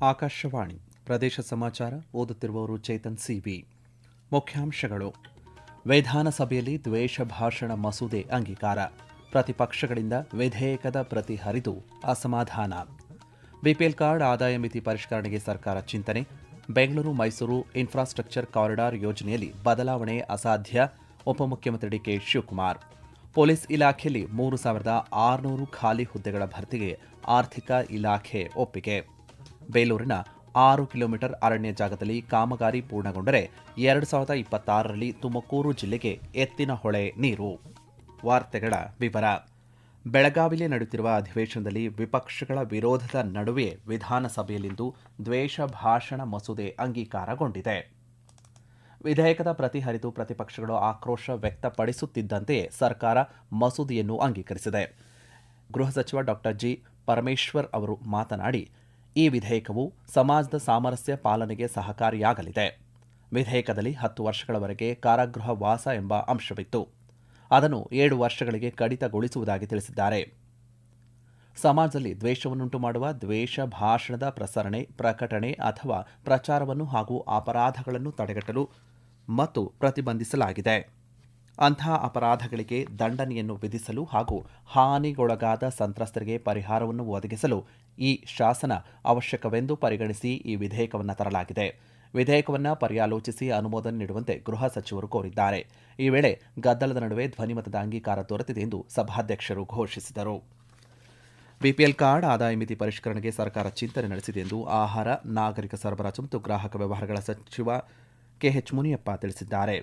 ಆಕಾಶವಾಣಿ ಪ್ರದೇಶ ಸಮಾಚಾರ ಓದುತ್ತಿರುವವರು ಚೇತನ್ ಸಿವಿ. ಮುಖ್ಯಾಂಶಗಳು: ವಿಧಾನಸಭೆಯಲ್ಲಿ ದ್ವೇಷ ಭಾಷಣ ಮಸೂದೆ ಅಂಗೀಕಾರ, ಪ್ರತಿಪಕ್ಷಗಳಿಂದ ವಿಧೇಯಕದ ಪ್ರತಿ ಹರಿದು ಅಸಮಾಧಾನ. ಬಿಪಿಎಲ್ ಕಾರ್ಡ್ ಆದಾಯ ಮಿತಿ ಪರಿಷ್ಕರಣೆಗೆ ಸರ್ಕಾರ ಚಿಂತನೆ, ಬೆಂಗಳೂರು ಮೈಸೂರು ಇನ್ಫ್ರಾಸ್ಟ್ರಕ್ಚರ್ ಕಾರಿಡಾರ್ ಯೋಜನೆಯಲ್ಲಿ ಬದಲಾವಣೆ ಅಸಾಧ್ಯ, ಉಪಮುಖ್ಯಮಂತ್ರಿ ಡಿಕೆ ಶಿವಕುಮಾರ್. ಪೊಲೀಸ್ ಇಲಾಖೆಯಲ್ಲಿ 3,600 ಖಾಲಿ ಹುದ್ದೆಗಳ ಭರ್ತಿಗೆ ಆರ್ಥಿಕ ಇಲಾಖೆ ಒಪ್ಪಿಗೆ. ಬೇಲೂರಿನ 6 ಕಿಲೋಮೀಟರ್ ಅರಣ್ಯ ಜಾಗದಲ್ಲಿ ಕಾಮಗಾರಿ ಪೂರ್ಣಗೊಂಡರೆ 2026ರಲ್ಲಿ ತುಮಕೂರು ಜಿಲ್ಲೆಗೆ ಎತ್ತಿನಹೊಳೆ ನೀರು. ವಾರ್ತೆಗಳ ವಿವರ. ಬೆಳಗಾವಿಯಲ್ಲಿ ನಡೆಯುತ್ತಿರುವ ಅಧಿವೇಶನದಲ್ಲಿ ವಿಪಕ್ಷಗಳ ವಿರೋಧದ ನಡುವೆ ವಿಧಾನಸಭೆಯಲ್ಲಿಂದು ದ್ವೇಷ ಭಾಷಣ ಮಸೂದೆ ಅಂಗೀಕಾರಗೊಂಡಿದೆ. ವಿಧೇಯಕದ ಪ್ರತಿ ಹರಿದು ಪ್ರತಿಪಕ್ಷಗಳು ಆಕ್ರೋಶ ವ್ಯಕ್ತಪಡಿಸುತ್ತಿದ್ದಂತೆಯೇ ಸರ್ಕಾರ ಮಸೂದೆಯನ್ನು ಅಂಗೀಕರಿಸಿದೆ. ಗೃಹ ಸಚಿವ ಡಾ ಜಿ ಪರಮೇಶ್ವರ್ ಅವರು ಮಾತನಾಡಿ, ಈ ವಿಧೇಯಕವು ಸಮಾಜದ ಸಾಮರಸ್ಯ ಪಾಲನೆಗೆ ಸಹಕಾರಿಯಾಗಲಿದೆ. ವಿಧೇಯಕದಲ್ಲಿ 10 ವರ್ಷಗಳವರೆಗೆ ಕಾರಾಗೃಹ ವಾಸ ಎಂಬ ಅಂಶವಿತ್ತು. ಅದನ್ನು 7 ವರ್ಷಗಳಿಗೆ ಕಡಿತಗೊಳಿಸುವುದಾಗಿ ತಿಳಿಸಿದ್ದಾರೆ. ಸಮಾಜದಲ್ಲಿ ದ್ವೇಷವನ್ನುಂಟು ಮಾಡುವ ದ್ವೇಷ ಭಾಷಣದ ಪ್ರಸರಣೆ, ಪ್ರಕಟಣೆ ಅಥವಾ ಪ್ರಚಾರವನ್ನು ಹಾಗೂ ಅಪರಾಧಗಳನ್ನು ತಡೆಗಟ್ಟಲು ಮತ್ತು ಪ್ರತಿಬಂಧಿಸಲಾಗಿದೆ. ಅಂತಹ ಅಪರಾಧಗಳಿಗೆ ದಂಡನೆಯನ್ನು ವಿಧಿಸಲು ಹಾಗೂ ಹಾನಿಗೊಳಗಾದ ಸಂತ್ರಸ್ತರಿಗೆ ಪರಿಹಾರವನ್ನು ಒದಗಿಸಲು ಈ ಶಾಸನ ಅವಶ್ಯಕವೆಂದು ಪರಿಗಣಿಸಿ ಈ ವಿಧೇಯಕವನ್ನು ತರಲಾಗಿದೆ. ವಿಧೇಯಕವನ್ನು ಪರ್ಯಾಲೋಚಿಸಿ ಅನುಮೋದನೆ ನೀಡುವಂತೆ ಗೃಹ ಸಚಿವರು ಕೋರಿದ್ದಾರೆ. ಈ ವೇಳೆ ಗದ್ದಲದ ನಡುವೆ ಧ್ವನಿಮತದ ಅಂಗೀಕಾರ ದೊರೆತಿದೆ ಎಂದು ಸಭಾಧ್ಯಕ್ಷರು ಘೋಷಿಸಿದರು. ಬಿಪಿಎಲ್ ಕಾರ್ಡ್ ಆದಾಯ ಮಿತಿ ಪರಿಷ್ಕರಣೆಗೆ ಸರ್ಕಾರ ಚಿಂತನೆ ನಡೆಸಿದೆ ಎಂದು ಆಹಾರ, ನಾಗರಿಕ ಸರಬರಾಜು ಮತ್ತು ಗ್ರಾಹಕ ವ್ಯವಹಾರಗಳ ಸಚಿವ ಕೆಎಚ್ ಮುನಿಯಪ್ಪ ತಿಳಿಸಿದ್ದಾರೆ.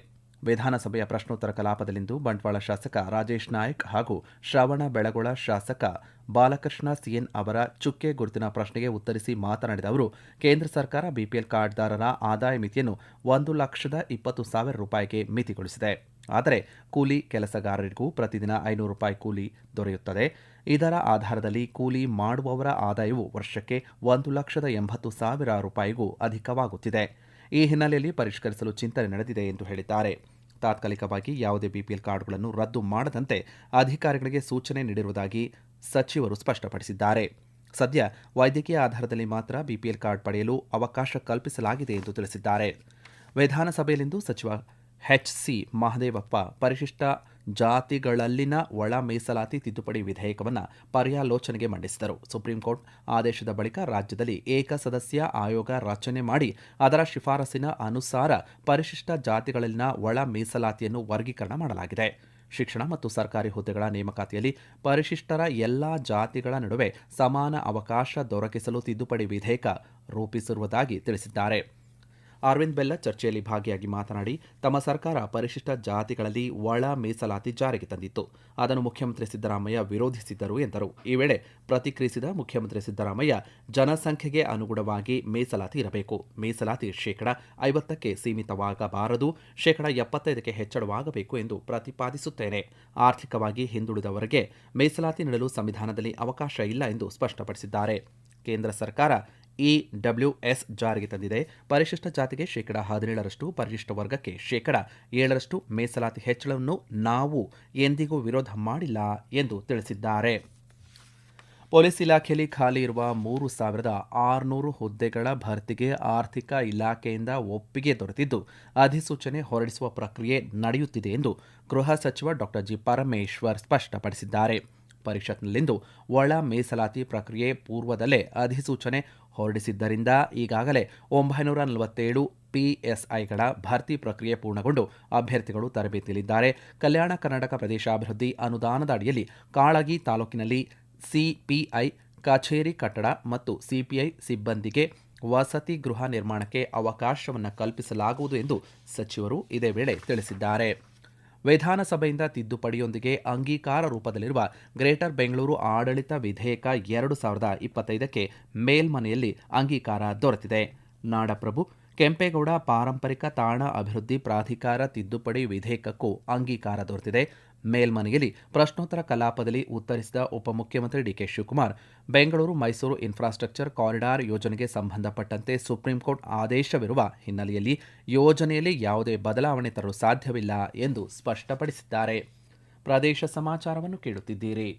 ವಿಧಾನಸಭೆಯ ಪ್ರಶ್ನೋತ್ತರ ಕಲಾಪದಲ್ಲಿಂದು ಬಂಟ್ವಾಳ ಶಾಸಕ ರಾಜೇಶ್ ನಾಯಕ್ ಹಾಗೂ ಶ್ರವಣ ಬೆಳಗೊಳ ಶಾಸಕ ಬಾಲಕೃಷ್ಣ ಸಿಎನ್ ಅವರ ಚುಕ್ಕೆ ಗುರುತಿನ ಪ್ರಶ್ನೆಗೆ ಉತ್ತರಿಸಿ ಮಾತನಾಡಿದ ಅವರು, ಕೇಂದ್ರ ಸರ್ಕಾರ ಬಿಪಿಎಲ್ ಕಾರ್ಡ್ದಾರರ ಆದಾಯ ಮಿತಿಯನ್ನು 1,20,000 ರೂಪಾಯಿಗೆ ಮಿತಿಗೊಳಿಸಿದೆ. ಆದರೆ ಕೂಲಿ ಕೆಲಸಗಾರರಿಗೂ ಪ್ರತಿದಿನ 500 ರೂಪಾಯಿ ಕೂಲಿ ದೊರೆಯುತ್ತದೆ. ಇದರ ಆಧಾರದಲ್ಲಿ ಕೂಲಿ ಮಾಡುವವರ ಆದಾಯವು ವರ್ಷಕ್ಕೆ 1,80,000 ರೂಪಾಯಿಗೂ ಅಧಿಕವಾಗುತ್ತಿದೆ. ಈ ಹಿನ್ನೆಲೆಯಲ್ಲಿ ಪರಿಷ್ಕರಿಸಲು ಚಿಂತನೆ ನಡೆದಿದೆ ಎಂದು ಹೇಳಿದ್ದಾರೆ. ತಾತ್ಕಾಲಿಕವಾಗಿ ಯಾವುದೇ ಬಿಪಿಎಲ್ ಕಾರ್ಡ್ಗಳನ್ನು ರದ್ದು ಮಾಡದಂತೆ ಅಧಿಕಾರಿಗಳಿಗೆ ಸೂಚನೆ ನೀಡಿರುವುದಾಗಿ ಸಚಿವರು ಸ್ಪಷ್ಟಪಡಿಸಿದ್ದಾರೆ. ಸದ್ಯ ವೈದ್ಯಕೀಯ ಆಧಾರದಲ್ಲಿ ಮಾತ್ರ ಬಿಪಿಎಲ್ ಕಾರ್ಡ್ ಪಡೆಯಲು ಅವಕಾಶ ಕಲ್ಪಿಸಲಾಗಿದೆ ಎಂದು ತಿಳಿಸಿದ್ದಾರೆ. ವಿಧಾನಸಭೆಯಲ್ಲಿಂದು ಸಚಿವ ಎಚ್.ಸಿ. ಮಹದೇವಪ್ಪ ಪರಿಶಿಷ್ಟ ಜಾತಿಗಳಲ್ಲಿನ ಒಳ ಮೀಸಲಾತಿ ತಿದ್ದುಪಡಿ ವಿಧೇಯಕವನ್ನು ಪರ್ಯಾಲೋಚನೆಗೆ ಮಂಡಿಸಿದರು. ಸುಪ್ರೀಂಕೋರ್ಟ್ ಆದೇಶದ ಬಳಿಕ ರಾಜ್ಯದಲ್ಲಿ ಏಕಸದಸ್ಯ ಆಯೋಗ ರಚನೆ ಮಾಡಿ ಅದರ ಶಿಫಾರಸಿನ ಅನುಸಾರ ಪರಿಶಿಷ್ಟ ಜಾತಿಗಳಲ್ಲಿನ ಒಳ ಮೀಸಲಾತಿಯನ್ನು ವರ್ಗೀಕರಣ ಮಾಡಲಾಗಿದೆ. ಶಿಕ್ಷಣ ಮತ್ತು ಸರ್ಕಾರಿ ಹುದ್ದೆಗಳ ನೇಮಕಾತಿಯಲ್ಲಿ ಪರಿಶಿಷ್ಟರ ಎಲ್ಲಾ ಜಾತಿಗಳ ನಡುವೆ ಸಮಾನ ಅವಕಾಶ ದೊರಕಿಸಲು ತಿದ್ದುಪಡಿ ವಿಧೇಯಕ ರೂಪಿಸಿರುವುದಾಗಿ ತಿಳಿಸಿದ್ದಾರೆ. ಅರವಿಂದ್ ಬೆಲ್ಲ ಚರ್ಚೆಯಲ್ಲಿ ಭಾಗಿಯಾಗಿ ಮಾತನಾಡಿ, ತಮ್ಮ ಸರ್ಕಾರ ಪರಿಶಿಷ್ಟ ಜಾತಿಗಳಲ್ಲಿ ಒಳ ಮೀಸಲಾತಿ ಜಾರಿಗೆ ತಂದಿತ್ತು. ಅದನ್ನು ಮುಖ್ಯಮಂತ್ರಿ ಸಿದ್ದರಾಮಯ್ಯ ವಿರೋಧಿಸಿದ್ದರು ಎಂದರು. ಈ ವೇಳೆ ಪ್ರತಿಕ್ರಿಯಿಸಿದ ಮುಖ್ಯಮಂತ್ರಿ ಸಿದ್ದರಾಮಯ್ಯ, ಜನಸಂಖ್ಯೆಗೆ ಅನುಗುಣವಾಗಿ ಮೀಸಲಾತಿ ಇರಬೇಕು. ಮೀಸಲಾತಿ 50%ಕ್ಕೆ ಸೀಮಿತವಾಗಬಾರದು, 75%ಕ್ಕೆ ಹೆಚ್ಚಳವಾಗಬೇಕು ಎಂದು ಪ್ರತಿಪಾದಿಸುತ್ತೇನೆ. ಆರ್ಥಿಕವಾಗಿ ಹಿಂದುಳಿದವರಿಗೆ ಮೀಸಲಾತಿ ನೀಡಲು ಸಂವಿಧಾನದಲ್ಲಿ ಅವಕಾಶ ಇಲ್ಲ ಎಂದು ಸ್ಪಷ್ಟಪಡಿಸಿದ್ದಾರೆ. ಕೇಂದ್ರ ಸರ್ಕಾರ ಇಡಬ್ಲ್ಯೂಎಸ್ ಜಾರಿಗೆ ತಂದಿದೆ. ಪರಿಶಿಷ್ಟ ಜಾತಿಗೆ 17%, ಪರಿಶಿಷ್ಟ ವರ್ಗಕ್ಕೆ 7% ಮೀಸಲಾತಿ ಹೆಚ್ಚಳವನ್ನು ನಾವು ಎಂದಿಗೂ ವಿರೋಧ ಮಾಡಿಲ್ಲ ಎಂದು ತಿಳಿಸಿದ್ದಾರೆ. ಪೊಲೀಸ್ ಇಲಾಖೆಯಲ್ಲಿ ಖಾಲಿ ಇರುವ 3,600 ಹುದ್ದೆಗಳ ಭರ್ತಿಗೆ ಆರ್ಥಿಕ ಇಲಾಖೆಯಿಂದ ಒಪ್ಪಿಗೆ ದೊರೆತಿದ್ದು, ಅಧಿಸೂಚನೆ ಹೊರಡಿಸುವ ಪ್ರಕ್ರಿಯೆ ನಡೆಯುತ್ತಿದೆ ಎಂದು ಗೃಹ ಸಚಿವ ಡಾ ಜಿ ಪರಮೇಶ್ವರ್ ಸ್ಪಷ್ಟಪಡಿಸಿದ್ದಾರೆ. ಪರಿಷತ್ನಲ್ಲಿಂದು ಒಳ ಮೀಸಲಾತಿ ಪ್ರಕ್ರಿಯೆ ಪೂರ್ವದಲ್ಲೇ ಅಧಿಸೂಚನೆ ಹೊರಡಿಸಿದ್ದರಿಂದ ಈಗಾಗಲೇ 947 ಪಿಎಸ್ಐಗಳ ಭರ್ತಿ ಪ್ರಕ್ರಿಯೆ ಪೂರ್ಣಗೊಂಡು ಅಭ್ಯರ್ಥಿಗಳು ತರಬೇತಿಯಲ್ಲಿದ್ದಾರೆ. ಕಲ್ಯಾಣ ಕರ್ನಾಟಕ ಪ್ರದೇಶಾಭಿವೃದ್ಧಿ ಅನುದಾನದ ಅಡಿಯಲ್ಲಿ ಕಾಳಗಿ ತಾಲೂಕಿನಲ್ಲಿ ಸಿಪಿಐ ಕಚೇರಿ ಕಟ್ಟಡ ಮತ್ತು ಸಿಪಿಐ ಸಿಬ್ಬಂದಿಗೆ ವಸತಿ ಗೃಹ ನಿರ್ಮಾಣಕ್ಕೆ ಅವಕಾಶವನ್ನು ಕಲ್ಪಿಸಲಾಗುವುದು ಎಂದು ಸಚಿವರು ಇದೇ ವೇಳೆ ತಿಳಿಸಿದ್ದಾರೆ. ವಿಧಾನಸಭೆಯಿಂದ ತಿದ್ದುಪಡಿಯೊಂದಿಗೆ ಅಂಗೀಕಾರ ರೂಪದಲ್ಲಿರುವ ಗ್ರೇಟರ್ ಬೆಂಗಳೂರು ಆಡಳಿತ ವಿಧೇಯಕ 2025ಕ್ಕೆ ಮೇಲ್ಮನೆಯಲ್ಲಿ ಅಂಗೀಕಾರ ದೊರೆತಿದೆ. ನಾಡಪ್ರಭು ಕೆಂಪೇಗೌಡ ಪಾರಂಪರಿಕ ತಾಣ ಅಭಿವೃದ್ಧಿ ಪ್ರಾಧಿಕಾರ ತಿದ್ದುಪಡಿ ವಿಧೇಯಕಕ್ಕೂ ಅಂಗೀಕಾರ ದೊರೆತಿದೆ. ಮೇಲ್ಮನೆಯಲ್ಲಿ ಪ್ರಶ್ನೋತ್ತರ ಕಲಾಪದಲ್ಲಿ ಉತ್ತರಿಸಿದ ಉಪಮುಖ್ಯಮಂತ್ರಿ ಡಿಕೆ ಶಿವಕುಮಾರ್, ಬೆಂಗಳೂರು ಮೈಸೂರು ಇನ್ಫ್ರಾಸ್ಟ್ರಕ್ಚರ್ ಕಾರಿಡಾರ್ ಯೋಜನೆಗೆ ಸಂಬಂಧಪಟ್ಟಂತೆ ಸುಪ್ರೀಂಕೋರ್ಟ್ ಆದೇಶವಿರುವ ಹಿನ್ನೆಲೆಯಲ್ಲಿ ಯೋಜನೆಯಲ್ಲಿ ಯಾವುದೇ ಬದಲಾವಣೆ ತರಲು ಸಾಧ್ಯವಿಲ್ಲ ಎಂದು ಸ್ಪಷ್ಟಪಡಿಸಿದ್ದಾರೆ. ಪ್ರದೇಶ ಸಮಾಚಾರವನ್ನು ಕೇಳುತ್ತಿದ್ದೀರಿ.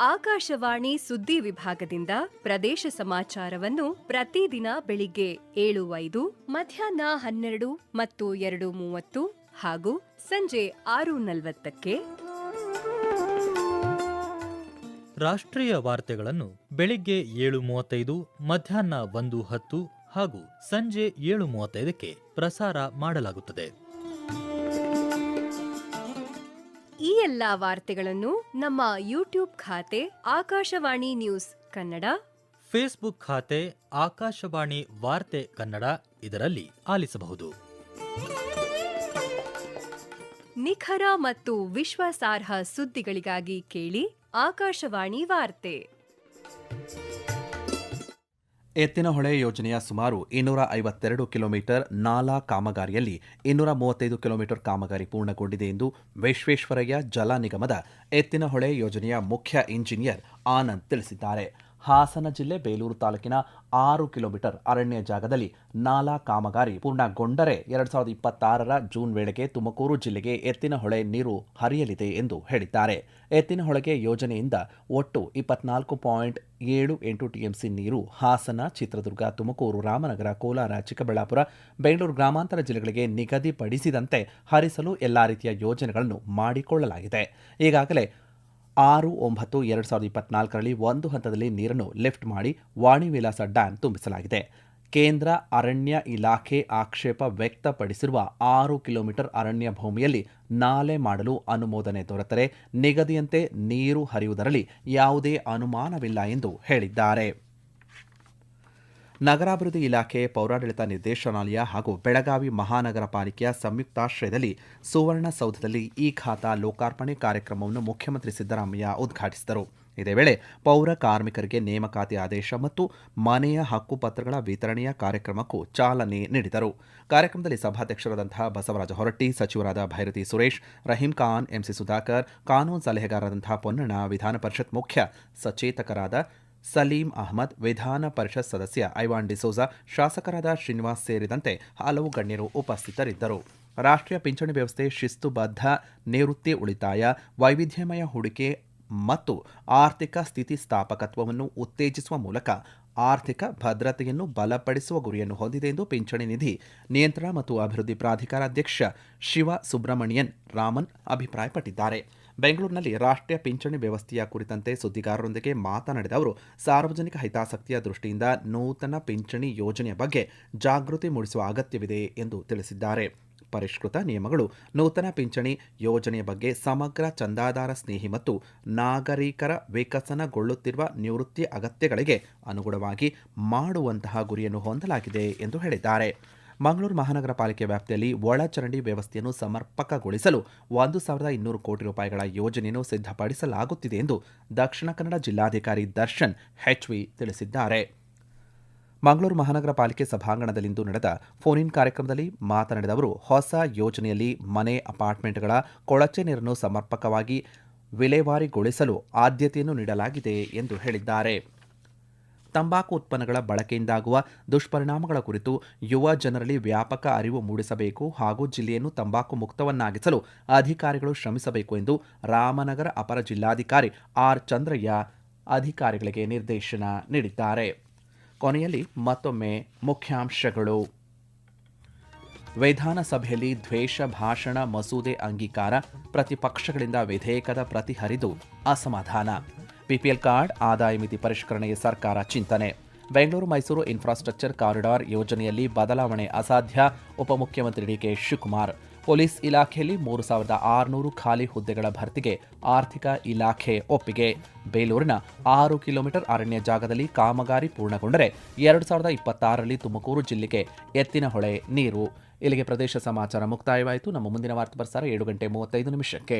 ಆಕಾಶವಾಣಿ ಸುದ್ದಿ ವಿಭಾಗದಿಂದ ಪ್ರದೇಶ ಸಮಾಚಾರವನ್ನು ಪ್ರತಿದಿನ ಬೆಳಿಗ್ಗೆ 7:05, ಮಧ್ಯಾಹ್ನ 12 ಮತ್ತು 2:30 ಹಾಗೂ ಸಂಜೆ 6:40ಕ್ಕೆ. ರಾಷ್ಟ್ರೀಯ ವಾರ್ತೆಗಳನ್ನು ಬೆಳಿಗ್ಗೆ 7:35, ಮಧ್ಯಾಹ್ನ 1:10 ಹಾಗೂ ಸಂಜೆ 7:35ಕ್ಕೆ ಪ್ರಸಾರ ಮಾಡಲಾಗುತ್ತದೆ. ಈ ಎಲ್ಲಾ ವಾರ್ತೆಗಳನ್ನು ನಮ್ಮ ಯೂಟ್ಯೂಬ್ ಖಾತೆ ಆಕಾಶವಾಣಿ ನ್ಯೂಸ್ ಕನ್ನಡ, ಫೇಸ್ಬುಕ್ ಖಾತೆ ಆಕಾಶವಾಣಿ ವಾರ್ತೆ ಕನ್ನಡ ಇದರಲ್ಲಿ ಆಲಿಸಬಹುದು. ನಿಖರ ಮತ್ತು ವಿಶ್ವಾಸಾರ್ಹ ಸುದ್ದಿಗಳಿಗಾಗಿ ಕೇಳಿ ಆಕಾಶವಾಣಿ ವಾರ್ತೆ. ಎತ್ತಿನಹೊಳೆ ಯೋಜನೆಯ ಸುಮಾರು 252 ಕಿಲೋಮೀಟರ್ ನಾಲಾ ಕಾಮಗಾರಿಯಲ್ಲಿ 235 ಕಿಲೋಮೀಟರ್ ಕಾಮಗಾರಿ ಪೂರ್ಣಗೊಂಡಿದೆ ಎಂದು ವಿಶ್ವೇಶ್ವರಯ್ಯ ಜಲ ನಿಗಮದ ಎತ್ತಿನಹೊಳೆ ಯೋಜನೆಯ ಮುಖ್ಯ ಇಂಜಿನಿಯರ್ ಆನಂದ್ ತಿಳಿಸಿದ್ದಾರೆ. ಹಾಸನ ಜಿಲ್ಲೆ ಬೇಲೂರು ತಾಲೂಕಿನ 6 ಕಿಲೋಮೀಟರ್ ಅರಣ್ಯ ಜಾಗದಲ್ಲಿ ನಾಲಾ ಕಾಮಗಾರಿ ಪೂರ್ಣಗೊಂಡರೆ 2026ರ ಜೂನ್ ವೇಳೆಗೆ ತುಮಕೂರು ಜಿಲ್ಲೆಗೆ ಎತ್ತಿನಹೊಳೆ ನೀರು ಹರಿಯಲಿದೆ ಎಂದು ಹೇಳಿದ್ದಾರೆ. ಎತ್ತಿನಹೊಳೆಗೆ ಯೋಜನೆಯಿಂದ ಒಟ್ಟು 24.78 ಟಿಎಂಸಿ ನೀರು ಹಾಸನ, ಚಿತ್ರದುರ್ಗ, ತುಮಕೂರು, ರಾಮನಗರ, ಕೋಲಾರ, ಚಿಕ್ಕಬಳ್ಳಾಪುರ, ಬೆಂಗಳೂರು ಗ್ರಾಮಾಂತರ ಜಿಲ್ಲೆಗಳಿಗೆ ನಿಗದಿಪಡಿಸಿದಂತೆ ಹರಿಸಲು ಎಲ್ಲಾ ರೀತಿಯ ಯೋಜನೆಗಳನ್ನು ಮಾಡಿಕೊಳ್ಳಲಾಗಿದೆ. ಈಗಾಗಲೇ 6/9/2024ರಲ್ಲಿ ಒಂದು ಹಂತದಲ್ಲಿ ನೀರನ್ನು ಲಿಫ್ಟ್ ಮಾಡಿ ವಾಣಿ ವಿಲಾಸ ಡ್ಯಾಂ ತುಂಬಿಸಲಾಗಿದೆ. ಕೇಂದ್ರ ಅರಣ್ಯ ಇಲಾಖೆ ಆಕ್ಷೇಪ ವ್ಯಕ್ತಪಡಿಸಿರುವ 6 ಕಿಲೋಮೀಟರ್ ಅರಣ್ಯ ಭೂಮಿಯಲ್ಲಿ ನಾಲೆ ಮಾಡಲು ಅನುಮೋದನೆ ದೊರೆತರೆ ನಿಗದಿಯಂತೆ ನೀರು ಹರಿಯುವುದರಲ್ಲಿ ಯಾವುದೇ ಅನುಮಾನವಿಲ್ಲ ಎಂದು ಹೇಳಿದ್ದಾರೆ. ನಗರಾಭಿವೃದ್ಧಿ ಇಲಾಖೆ, ಪೌರಾಡಳಿತ ನಿರ್ದೇಶನಾಲಯ ಹಾಗೂ ಬೆಳಗಾವಿ ಮಹಾನಗರ ಪಾಲಿಕೆಯ ಸಂಯುಕ್ತಾಶ್ರಯದಲ್ಲಿ ಸುವರ್ಣಸೌಧದಲ್ಲಿ ಈ ಖಾತಾ ಲೋಕಾರ್ಪಣೆ ಕಾರ್ಯಕ್ರಮವನ್ನು ಮುಖ್ಯಮಂತ್ರಿ ಸಿದ್ದರಾಮಯ್ಯ ಉದ್ಘಾಟಿಸಿದರು. ಇದೇ ವೇಳೆ ಪೌರ ಕಾರ್ಮಿಕರಿಗೆ ನೇಮಕಾತಿ ಆದೇಶ ಮತ್ತು ಮನೆಯ ಹಕ್ಕುಪತ್ರಗಳ ವಿತರಣೆಯ ಕಾರ್ಯಕ್ರಮಕ್ಕೂ ಚಾಲನೆ ನೀಡಿದರು. ಕಾರ್ಯಕ್ರಮದಲ್ಲಿ ಸಭಾಧ್ಯಕ್ಷರಾದಂತಹ ಬಸವರಾಜ ಹೊರಟ್ಟಿ, ಸಚಿವರಾದ ಭೈರತಿ ಸುರೇಶ್, ರಹೀಂ ಖಾನ್, ಎಂಸಿ ಸುಧಾಕರ್, ಕಾನೂನು ಸಲಹೆಗಾರರಾದಂತಹ ಪೊನ್ನಣ್ಣ, ವಿಧಾನ ಪರಿಷತ್ ಮುಖ್ಯ ಸಚೇತಕರಾದ ಸಲೀಂ ಅಹಮದ್, ವಿಧಾನ ಪರಿಷತ್ ಸದಸ್ಯ ಐವಾನ್ ಡಿಸೋಜಾ, ಶಾಸಕರಾದ ಶ್ರೀನಿವಾಸ್ ಸೇರಿದಂತೆ ಹಲವು ಗಣ್ಯರು ಉಪಸ್ಥಿತರಿದ್ದರು. ರಾಷ್ಟ್ರೀಯ ಪಿಂಚಣಿ ವ್ಯವಸ್ಥೆ ಶಿಸ್ತುಬದ್ಧ ನಿವೃತ್ತಿ ಉಳಿತಾಯ, ವೈವಿಧ್ಯಮಯ ಹೂಡಿಕೆ ಮತ್ತು ಆರ್ಥಿಕ ಸ್ಥಿತಿಸ್ಥಾಪಕತ್ವವನ್ನು ಉತ್ತೇಜಿಸುವ ಮೂಲಕ ಆರ್ಥಿಕ ಭದ್ರತೆಯನ್ನು ಬಲಪಡಿಸುವ ಗುರಿಯನ್ನು ಹೊಂದಿದೆ ಎಂದು ಪಿಂಚಣಿ ನಿಧಿ ನಿಯಂತ್ರಣ ಮತ್ತು ಅಭಿವೃದ್ಧಿ ಪ್ರಾಧಿಕಾರ ಅಧ್ಯಕ್ಷ ಶಿವ ಸುಬ್ರಮಣಿಯನ್ ರಾಮನ್ ಅಭಿಪ್ರಾಯಪಟ್ಟಿದ್ದಾರೆ. ಬೆಂಗಳೂರಿನಲ್ಲಿ ರಾಷ್ಟ್ರೀಯ ಪಿಂಚಣಿ ವ್ಯವಸ್ಥೆಯ ಕುರಿತಂತೆ ಸುದ್ದಿಗಾರರೊಂದಿಗೆ ಮಾತನಾಡಿದ ಅವರು, ಸಾರ್ವಜನಿಕ ಹಿತಾಸಕ್ತಿಯ ದೃಷ್ಟಿಯಿಂದ ನೂತನ ಪಿಂಚಣಿ ಯೋಜನೆಯ ಬಗ್ಗೆ ಜಾಗೃತಿ ಮೂಡಿಸುವ ಅಗತ್ಯವಿದೆ ಎಂದು ತಿಳಿಸಿದ್ದಾರೆ. ಪರಿಷ್ಕೃತ ನಿಯಮಗಳು ನೂತನ ಪಿಂಚಣಿ ಯೋಜನೆಯ ಬಗ್ಗೆ ಸಮಗ್ರ ಚಂದಾದಾರ ಸ್ನೇಹಿ ಮತ್ತು ನಾಗರಿಕರ ವಿಕಸನಗೊಳ್ಳುತ್ತಿರುವ ನಿವೃತ್ತಿ ಅಗತ್ಯಗಳಿಗೆ ಅನುಗುಣವಾಗಿ ಮಾಡುವಂತಹ ಗುರಿಯನ್ನು ಹೊಂದಲಾಗಿದೆ ಎಂದು ಹೇಳಿದ್ದಾರೆ. ಮಂಗಳೂರು ಮಹಾನಗರ ಪಾಲಿಕೆ ವ್ಯಾಪ್ತಿಯಲ್ಲಿ ಒಳಚರಂಡಿ ವ್ಯವಸ್ಥೆಯನ್ನು ಸಮರ್ಪಕಗೊಳಿಸಲು 1,200 ಕೋಟಿ ರೂಪಾಯಿಗಳ ಯೋಜನೆಯನ್ನು ಸಿದ್ಧಪಡಿಸಲಾಗುತ್ತಿದೆ ಎಂದು ದಕ್ಷಿಣ ಕನ್ನಡ ಜಿಲ್ಲಾಧಿಕಾರಿ ದರ್ಶನ್ ಹೆಚ್ವಿ ತಿಳಿಸಿದ್ದಾರೆ. ಮಂಗಳೂರು ಮಹಾನಗರ ಪಾಲಿಕೆ ಸಭಾಂಗಣದಲ್ಲಿಂದು ನಡೆದ ಫೋನ್ ಇನ್ ಕಾರ್ಯಕ್ರಮದಲ್ಲಿ ಮಾತನಾಡಿದ ಅವರು, ಹೊಸ ಯೋಜನೆಯಲ್ಲಿ ಮನೆ, ಅಪಾರ್ಟ್ಮೆಂಟ್ಗಳ ಕೊಳಚೆ ನೀರನ್ನು ಸಮರ್ಪಕವಾಗಿ ವಿಲೇವಾರಿಗೊಳಿಸಲು ಆದ್ಯತೆಯನ್ನು ನೀಡಲಾಗಿದೆ ಎಂದು ಹೇಳಿದ್ದಾರೆ. ತಂಬಾಕು ಉತ್ಪನ್ನಗಳ ಬಳಕೆಯಿಂದಾಗುವ ದುಷ್ಪರಿಣಾಮಗಳ ಕುರಿತು ಯುವ ಜನರಲ್ಲಿ ವ್ಯಾಪಕ ಅರಿವು ಮೂಡಿಸಬೇಕು ಹಾಗೂ ಜಿಲ್ಲೆಯನ್ನು ತಂಬಾಕು ಮುಕ್ತವನ್ನಾಗಿಸಲು ಅಧಿಕಾರಿಗಳು ಶ್ರಮಿಸಬೇಕು ಎಂದು ರಾಮನಗರ ಅಪರ ಜಿಲ್ಲಾಧಿಕಾರಿ ಆರ್ ಚಂದ್ರಯ್ಯ ಅಧಿಕಾರಿಗಳಿಗೆ ನಿರ್ದೇಶನ ನೀಡಿದ್ದಾರೆ. ಕೊನೆಯಲ್ಲಿ ಮತ್ತೊಮ್ಮೆ ಮುಖ್ಯಾಂಶಗಳು. ವಿಧಾನಸಭೆಯಲ್ಲಿ ದ್ವೇಷ ಭಾಷಣ ಮಸೂದೆ ಅಂಗೀಕಾರ, ಪ್ರತಿಪಕ್ಷಗಳಿಂದ ವಿಧೇಯಕದ ಪ್ರತಿ ಹರಿದು ಅಸಮಾಧಾನ. ಬಿಪಿಎಲ್ ಕಾರ್ಡ್ ಆದಾಯ ಮಿತಿ ಪರಿಷ್ಕರಣೆಗೆ ಸರ್ಕಾರ ಚಿಂತನೆ. ಬೆಂಗಳೂರು ಮೈಸೂರು ಇನ್ಫ್ರಾಸ್ಟ್ರಕ್ಚರ್ ಕಾರಿಡಾರ್ ಯೋಜನೆಯಲ್ಲಿ ಬದಲಾವಣೆ ಅಸಾಧ್ಯ, ಉಪಮುಖ್ಯಮಂತ್ರಿ ಡಿಕೆ ಶಿವಕುಮಾರ್. ಪೊಲೀಸ್ ಇಲಾಖೆಯಲ್ಲಿ 3,600 ಖಾಲಿ ಹುದ್ದೆಗಳ ಭರ್ತಿಗೆ ಆರ್ಥಿಕ ಇಲಾಖೆ ಒಪ್ಪಿಗೆ. ಬೇಲೂರಿನ 6 ಕಿಲೋಮೀಟರ್ ಅರಣ್ಯ ಜಾಗದಲ್ಲಿ ಕಾಮಗಾರಿ ಪೂರ್ಣಗೊಂಡರೆ 2026ರಲ್ಲಿ ತುಮಕೂರು ಜಿಲ್ಲೆಗೆ ಎತ್ತಿನಹೊಳೆ ನೀರು. ಇಲ್ಲಿಗೆ ಪ್ರದೇಶ ಸಮಾಚಾರ ಮುಕ್ತಾಯವಾಯಿತು. ನಮ್ಮ ಮುಂದಿನ ವಾರ್ತಾ ಪ್ರಸಾರ 7:35